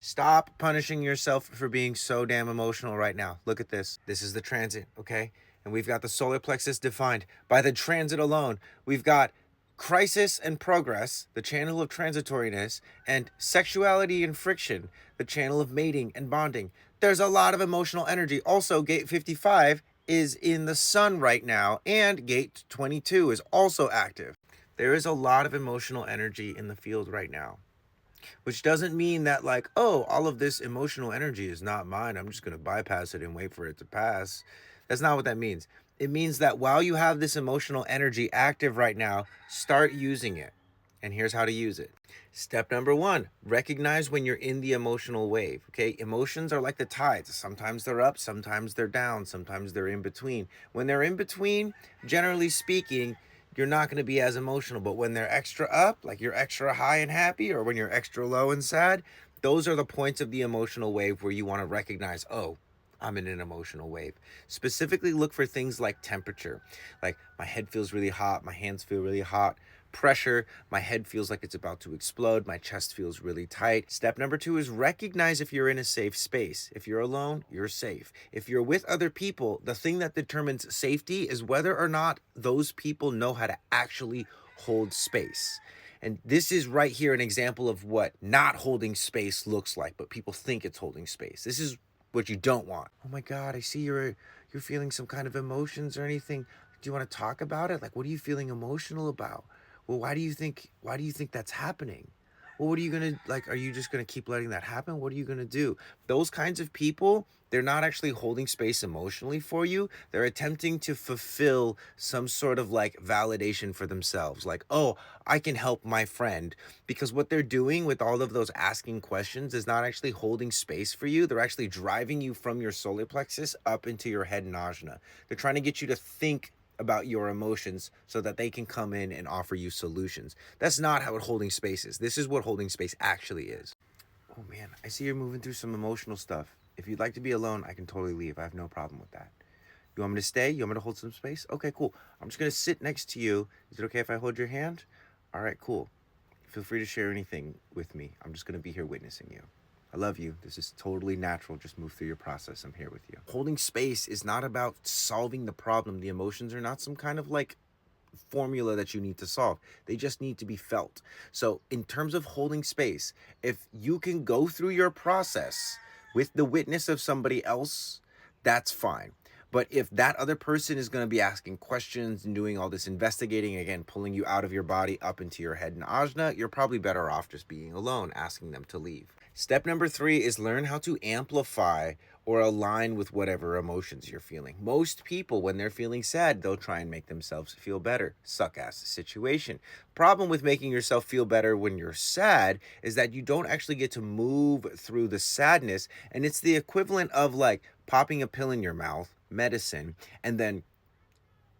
Stop punishing yourself for being so damn emotional right now. Look at this. This is the transit, okay? And we've got the solar plexus defined. By the transit alone, we've got crisis and progress, the channel of transitoriness, and sexuality and friction, the channel of mating and bonding. There's a lot of emotional energy. Also, gate 55 is in the sun right now, and gate 22 is also active. There is a lot of emotional energy in the field right now. Which doesn't mean that, like, oh, all of this emotional energy is not mine. I'm just going to bypass it and wait for it to pass. That's not what that means. It means that while you have this emotional energy active right now, start using it. And here's how to use it. Step number 1, recognize when you're in the emotional wave. Okay, emotions are like the tides. Sometimes they're up, sometimes they're down, sometimes they're in between. When they're in between, generally speaking, you're not going to be as emotional. But when they're extra up, like you're extra high and happy, or when you're extra low and sad, those are the points of the emotional wave where you want to recognize, oh, I'm in an emotional wave. Specifically, look for things like temperature. Like my head feels really hot, my hands feel really hot. Pressure, my head feels like it's about to explode, my chest feels really tight. Step number 2 is recognize if you're in a safe space. If you're alone, you're safe. If you're with other people, the thing that determines safety is whether or not those people know how to actually hold space. And this is right here an example of what not holding space looks like, but people think it's holding space. This is what you don't want. Oh my God, I see you're feeling some kind of emotions or anything. Do you want to talk about it? Like, what are you feeling emotional about? Well, why do you think that's happening? Well, what are you going to, like, are you just going to keep letting that happen? What are you going to do? Those kinds of people, they're not actually holding space emotionally for you. They're attempting to fulfill some sort of like validation for themselves. Like, oh, I can help my friend. Because what they're doing with all of those asking questions is not actually holding space for you. They're actually driving you from your solar plexus up into your head and ajna. They're trying to get you to think about your emotions so that they can come in and offer you solutions. That's not how holding space is. This is what holding space actually is. Oh man, I see you're moving through some emotional stuff. If you'd like to be alone, I can totally leave. I have no problem with that. You want me to stay? You want me to hold some space? Okay, cool. I'm just going to sit next to you. Is it okay if I hold your hand? All right, cool. Feel free to share anything with me. I'm just going to be here witnessing you. I love you. This is totally natural. Just move through your process. I'm here with you. Holding space is not about solving the problem. The emotions are not some kind of like formula that you need to solve. They just need to be felt. So in terms of holding space, if you can go through your process with the witness of somebody else, that's fine. But if that other person is going to be asking questions and doing all this investigating, again, pulling you out of your body up into your head and ajna, you're probably better off just being alone, asking them to leave. Step number 3 is learn how to amplify or align with whatever emotions you're feeling. Most people, when they're feeling sad, they'll try and make themselves feel better. Suck ass situation. Problem with making yourself feel better when you're sad is that you don't actually get to move through the sadness, and it's the equivalent of like popping a pill in your mouth, medicine, and then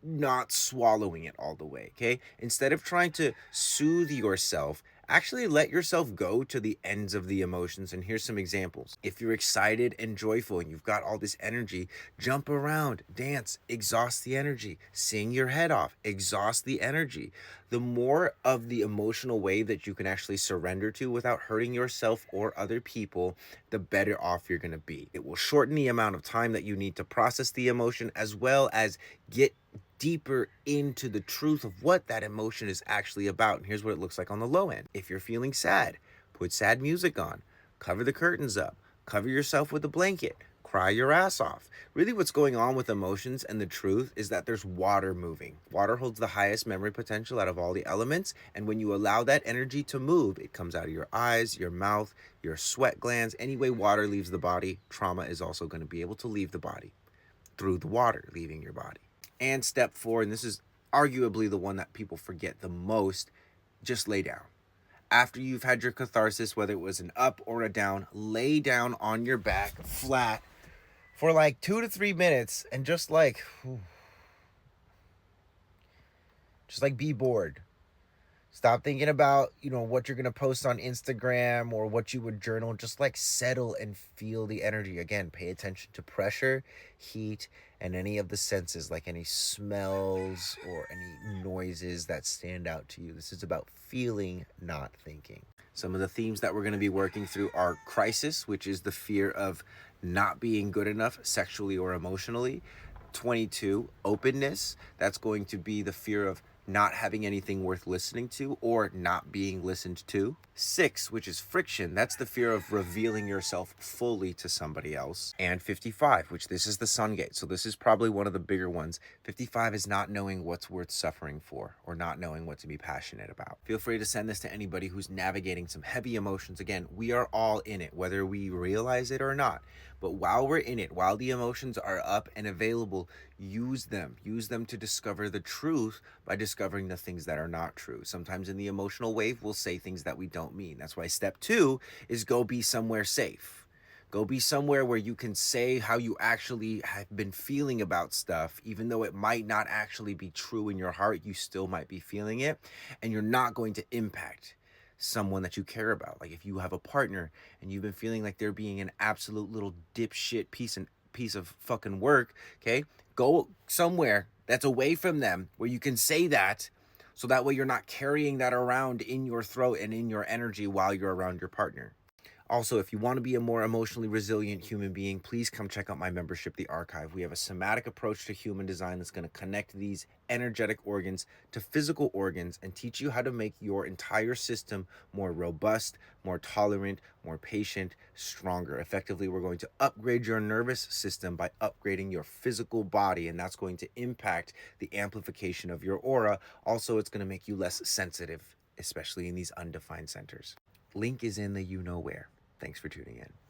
not swallowing it all the way, okay? Instead of trying to soothe yourself, actually let yourself go to the ends of the emotions. And here's some examples. If you're excited and joyful and you've got all this energy, jump around, dance, exhaust the energy, sing your head off, exhaust the energy. The more of the emotional wave that you can actually surrender to without hurting yourself or other people, the better off you're going to be. It will shorten the amount of time that you need to process the emotion, as well as get deeper into the truth of what that emotion is actually about. And here's what it looks like on the low end. If you're feeling sad, put sad music on, cover the curtains up, cover yourself with a blanket, cry your ass off. Really what's going on with emotions and the truth is that there's water moving. Water holds the highest memory potential out of all the elements, and when you allow that energy to move, it comes out of your eyes, your mouth, your sweat glands. Any way water leaves the body, trauma is also going to be able to leave the body through the water leaving your body. And step 4, and this is arguably the one that people forget the most, just lay down. After you've had your catharsis, whether it was an up or a down, lay down on your back flat for like 2 to 3 minutes and just like be bored. Stop thinking about, what you're going to post on Instagram or what you would journal. Just like settle and feel the energy. Again, pay attention to pressure, heat, and any of the senses, like any smells or any noises that stand out to you. This is about feeling, not thinking. Some of the themes that we're going to be working through are crisis, which is the fear of not being good enough sexually or emotionally. 22, openness. That's going to be the fear of not having anything worth listening to or not being listened to. 6, which is friction. That's the fear of revealing yourself fully to somebody else. And 55, which this is the sun gate. So this is probably one of the bigger ones. 55 is not knowing what's worth suffering for or not knowing what to be passionate about. Feel free to send this to anybody who's navigating some heavy emotions. Again, we are all in it, whether we realize it or not. But while we're in it, while the emotions are up and available, use them. Use them to discover the truth by discovering the things that are not true. Sometimes in the emotional wave, we'll say things that we don't mean. That's why step 2 is go be somewhere safe. Go be somewhere where you can say how you actually have been feeling about stuff, even though it might not actually be true in your heart, you still might be feeling it, and you're not going to impact someone that you care about. Like if you have a partner and you've been feeling like they're being an absolute little dipshit piece of fucking work, okay? Go somewhere that's away from them where you can say that, so that way you're not carrying that around in your throat and in your energy while you're around your partner. Also, if you want to be a more emotionally resilient human being, please come check out my membership, The Archive. We have a somatic approach to human design that's going to connect these energetic organs to physical organs and teach you how to make your entire system more robust, more tolerant, more patient, stronger. Effectively, we're going to upgrade your nervous system by upgrading your physical body, and that's going to impact the amplification of your aura. Also, it's going to make you less sensitive, especially in these undefined centers. Link is in the you know where. Thanks for tuning in.